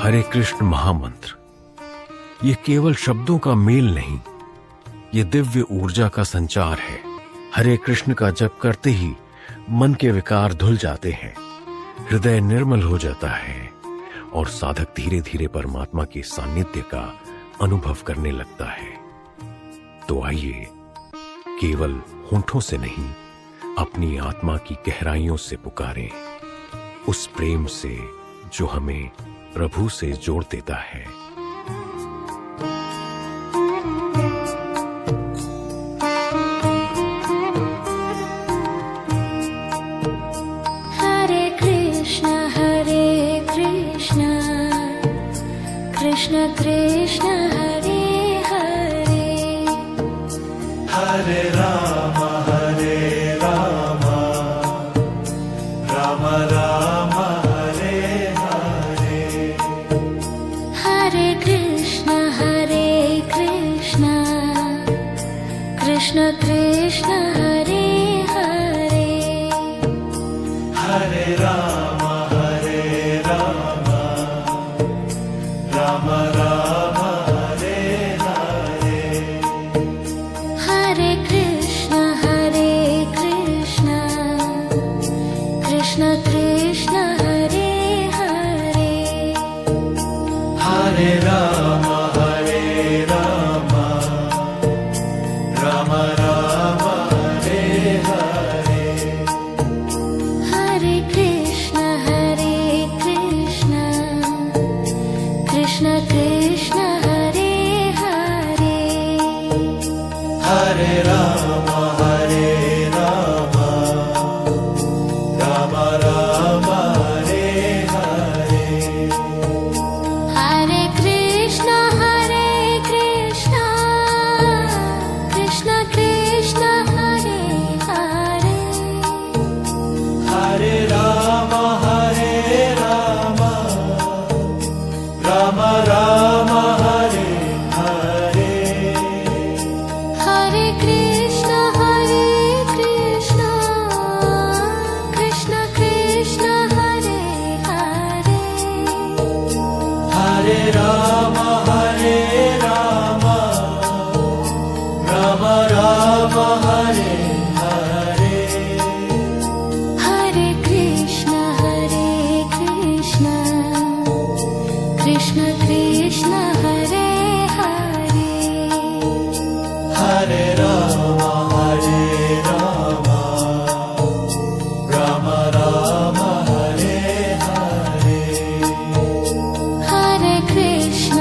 हरे कृष्ण महामंत्र ये केवल शब्दों का मेल नहीं, ये दिव्य ऊर्जा का संचार है। हरे कृष्ण का जप करते ही मन के विकार धुल जाते हैं, हृदय निर्मल हो जाता है और साधक धीरे धीरे परमात्मा के सानिध्य का अनुभव करने लगता है। तो आइए केवल होंठों से नहीं, अपनी आत्मा की गहराइयों से पुकारें, उस प्रेम से जो हमें प्रभु से जोड़ देता है। हरे कृष्ण कृष्ण कृष्ण हरे हरे, हरे राम राम राम हरे हरे। हरे कृष्ण कृष्ण कृष्ण हरे हरे, हरे राम राम राम हरे हरे। हरे कृष्ण कृष्ण कृष्ण हरे हरे, हरे राम राम राम हरे हरे। हरे कृष्ण कृष्ण कृष्ण हरे हरे, हरे राम राम राम हरे हरे। हरे कृष्ण कृष्ण कृष्ण हरे हरे, हरे राम राम राम हरे हरे। हरे कृष्ण कृष्ण कृष्ण हरे हरे, हरे राम राम राम हरे हरे। हरे कृष्ण कृष्ण कृष्ण हरे हरे, हरे राम राम राम हरे हरे। हरे कृष्ण कृष्ण कृष्ण हरे हरे, हरे राम राम राम हरे हरे। हरे कृष्ण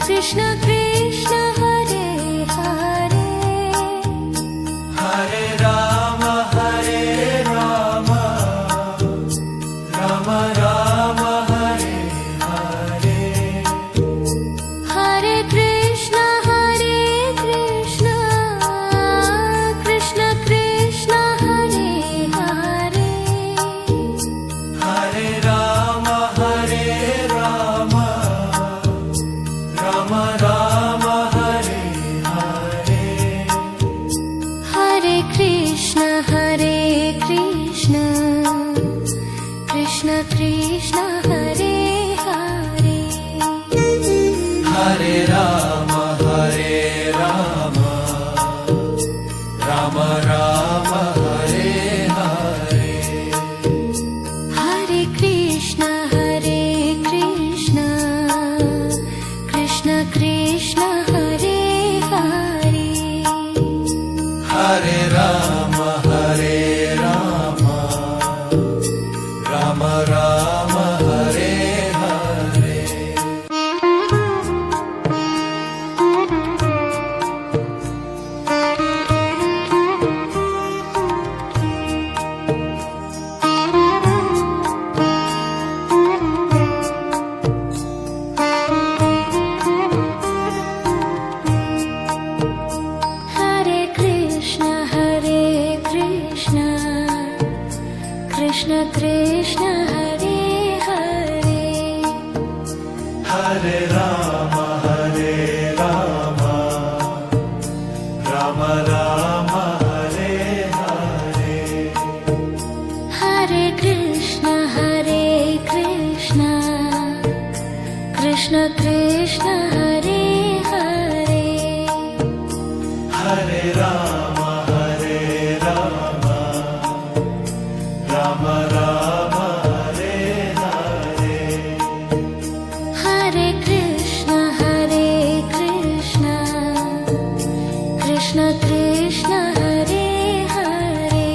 कृष्ण कृष्ण हरे हरे, हरे राम राम राम हरे हरे। हरे कृष्ण कृष्ण कृष्ण हरे हरे, हरे Ram Ram Ram Hare Rama, Rama Rama, Hare Hare. Hare Krishna, Krishna Krishna, Hare Hare. Hare Rama, Rama Rama, Hare Hare. Hare Krishna, Krishna Krishna, Hare Hare.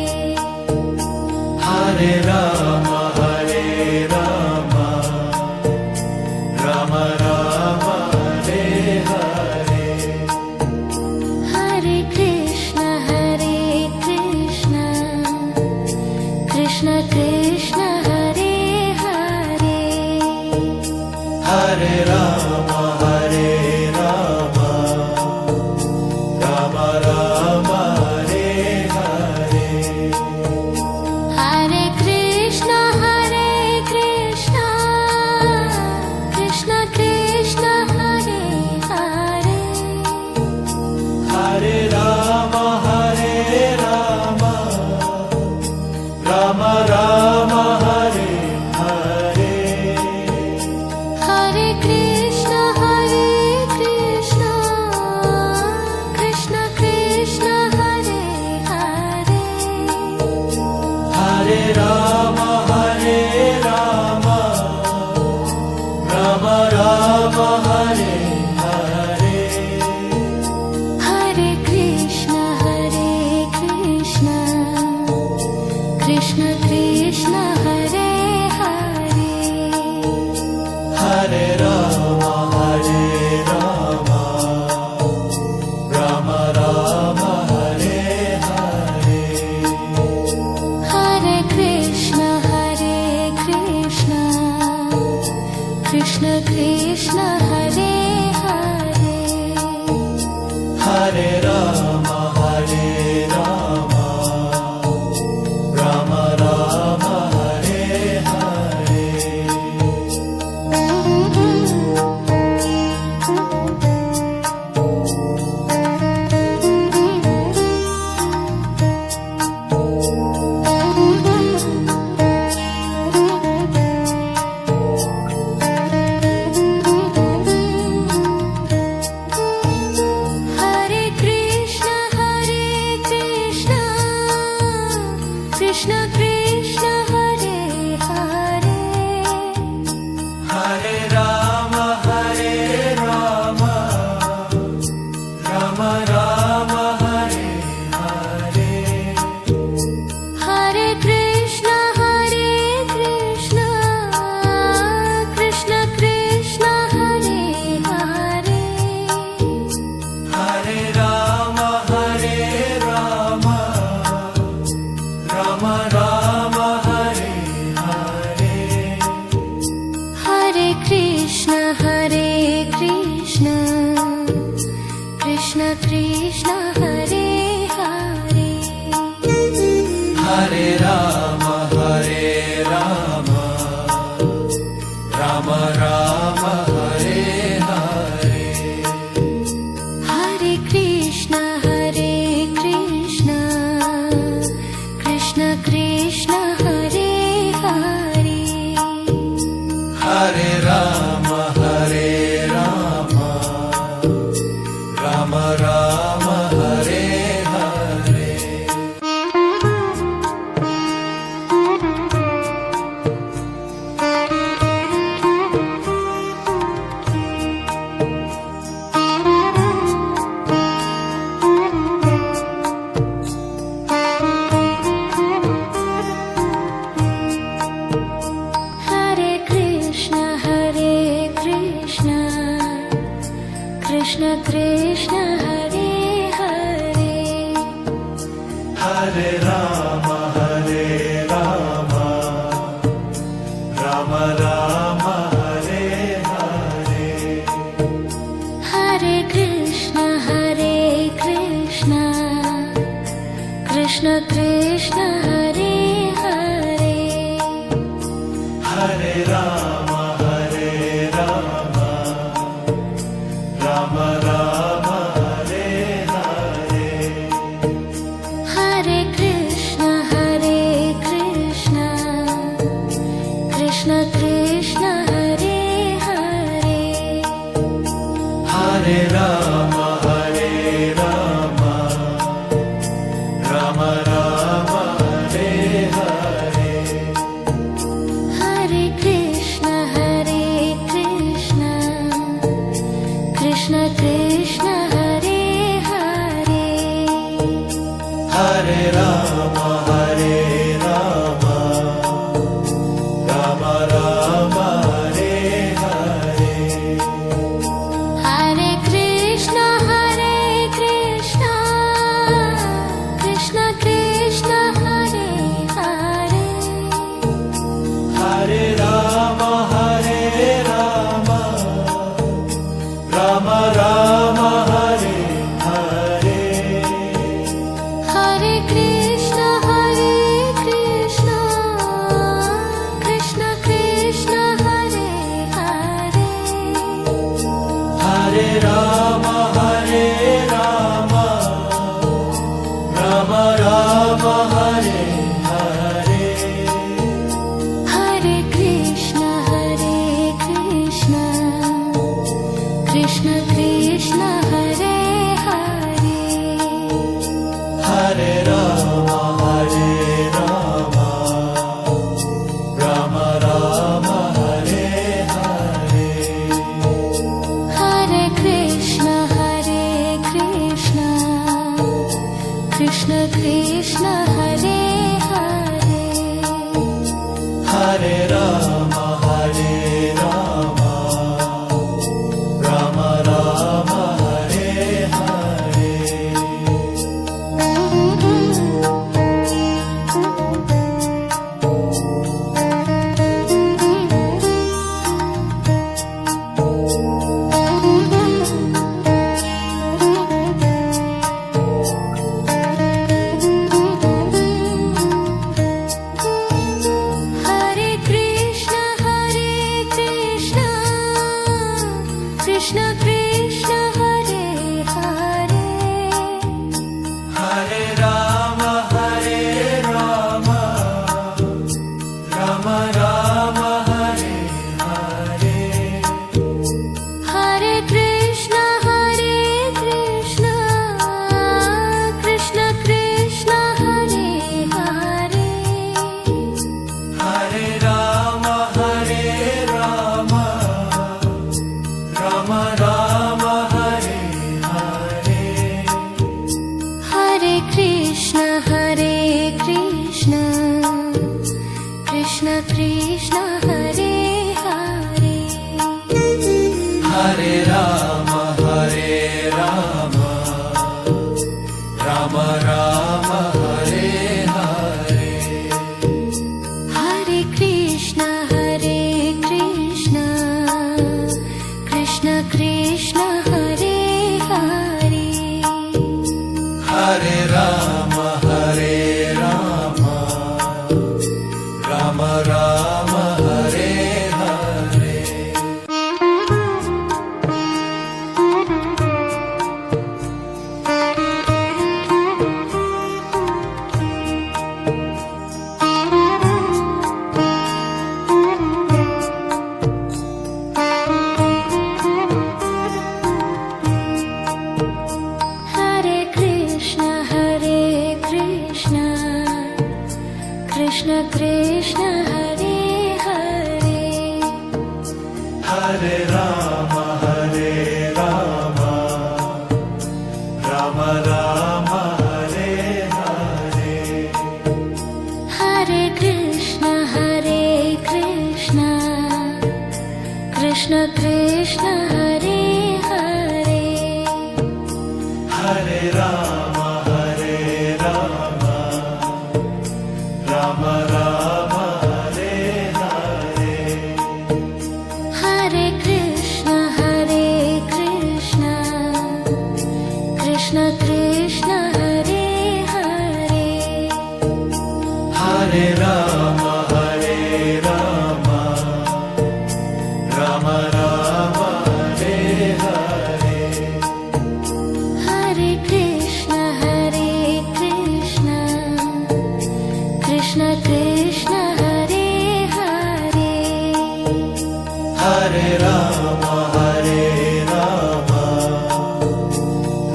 Hare Rama, Rama Rama, Hare Hare. Hare Krishna, Krishna Krishna, Hare Hare. Hare Rama, Rama Rama, Hare Hare. Hare Krishna, Krishna Krishna, Hare Hare. Hare Rama, Rama Rama, Hare Hare. Hare Krishna, Krishna Krishna, Hare Hare. Hare Rama, Rama Rama, Hare Hare. Hare Krishna, Krishna Krishna, Hare Hare. Hare Rama, Rama Rama, Hare Hare. Hare Krishna, Krishna Krishna, Hare Hare. Hare Rama, Rama Rama, Hare Hare. Hare Krishna, Krishna Krishna, Hare Hare. Hare Rama, Rama Rama, Hare Hare. Hare Krishna, Krishna Krishna, Hare Hare. Hare Rama, Rama Rama, Hare Hare. Hare Krishna, Krishna Krishna, Hare Hare. Hare Rama, Rama Rama, Hare Hare. Hare Krishna, Krishna Krishna, Hare Hare. Hare Rama, Rama Rama, Hare Hare. Hare Krishna, Krishna Krishna, Hare Hare. Hare Rama, Rama Rama, Hare Hare. Hare Krishna, Krishna Krishna, Hare Hare. Hare Rama, Krishna Krishna Hare Hare Hare Ram Ram Ram Hare Hare Hare Krishna Krishna Krishna Hare Hare Hare Ram Ram Ram Hare Hare Hare Krishna Krishna Krishna Krishna Hare Hare Hare Ram Ram Ram Hare Hare Hare Krishna Krishna Krishna Krishna Hare Hare Hare Ram Ram Ram Hare Hare Hare Krishna Krishna Krishna Hare Hare Hare Ram Ram Ram Hare Hare Hare Krishna Krishna Krishna Hare Hare Hare Ram Ram Ram Hare Hare Hare Krishna Krishna Krishna Hare Hare Hare Ram Ram Ram Hare Hare Hare Krishna Krishna Krishna Hare Hare Hare Ram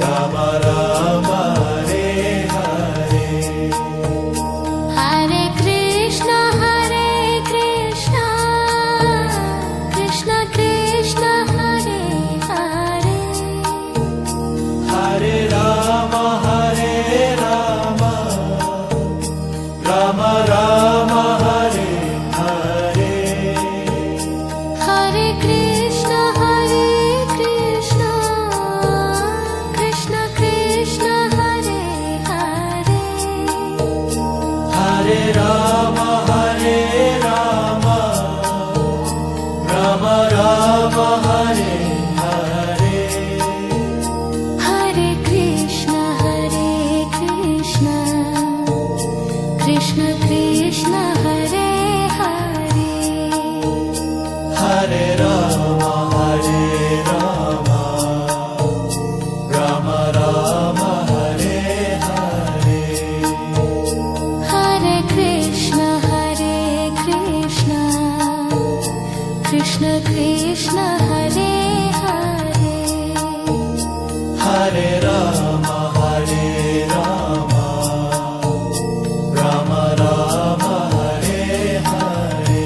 Ram Ram Hare Hare Hare Krishna Krishna Krishna Hare Hare Hare Ram Ram Ram Hare Hare Hare Krishna Krishna Krishna Hare Hare Hare Ram Ram Ram Hare Hare Hare Krishna Krishna Krishna Hare Hare Hare Ram Ram Ram Hare Hare Hare Krishna Krishna Krishna Hare Hare Hare Ram Ram Ram Hare Hare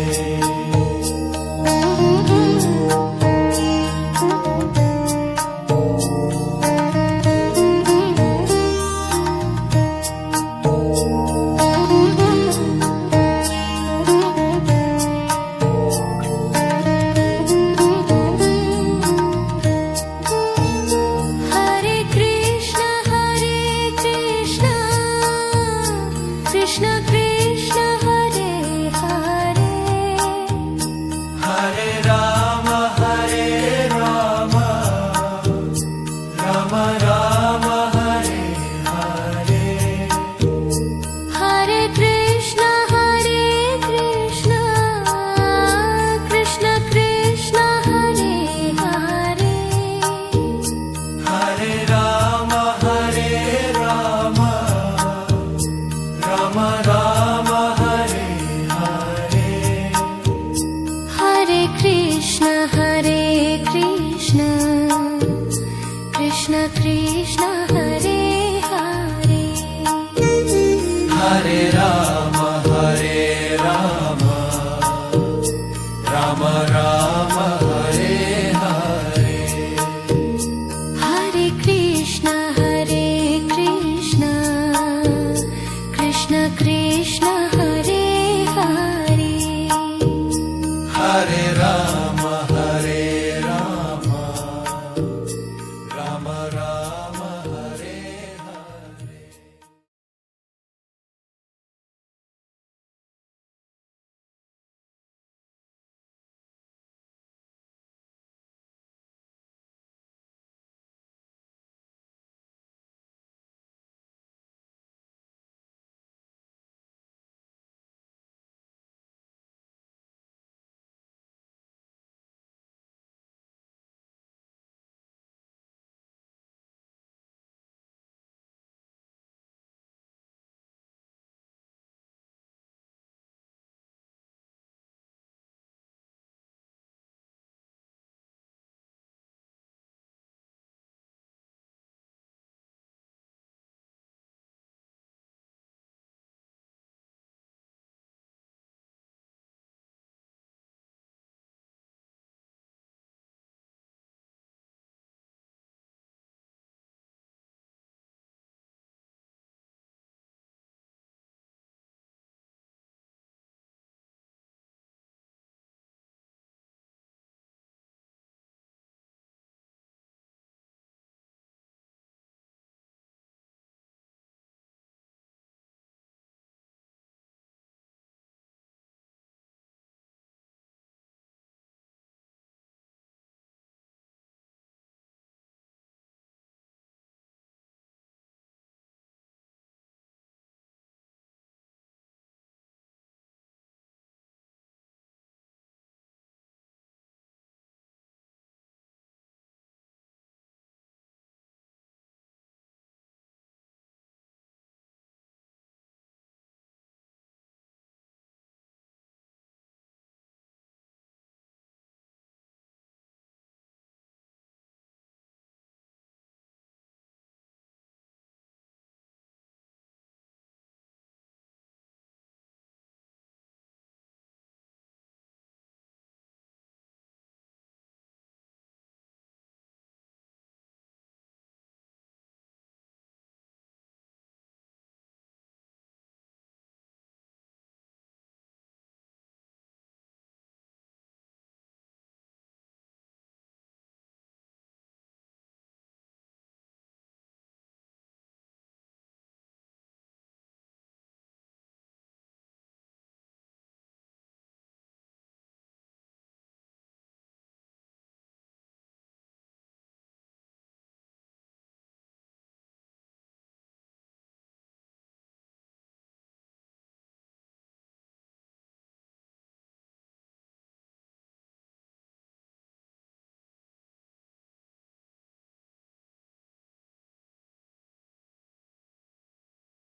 Hare Krishna Krishna हरे कृष्ण कृष्ण कृष्ण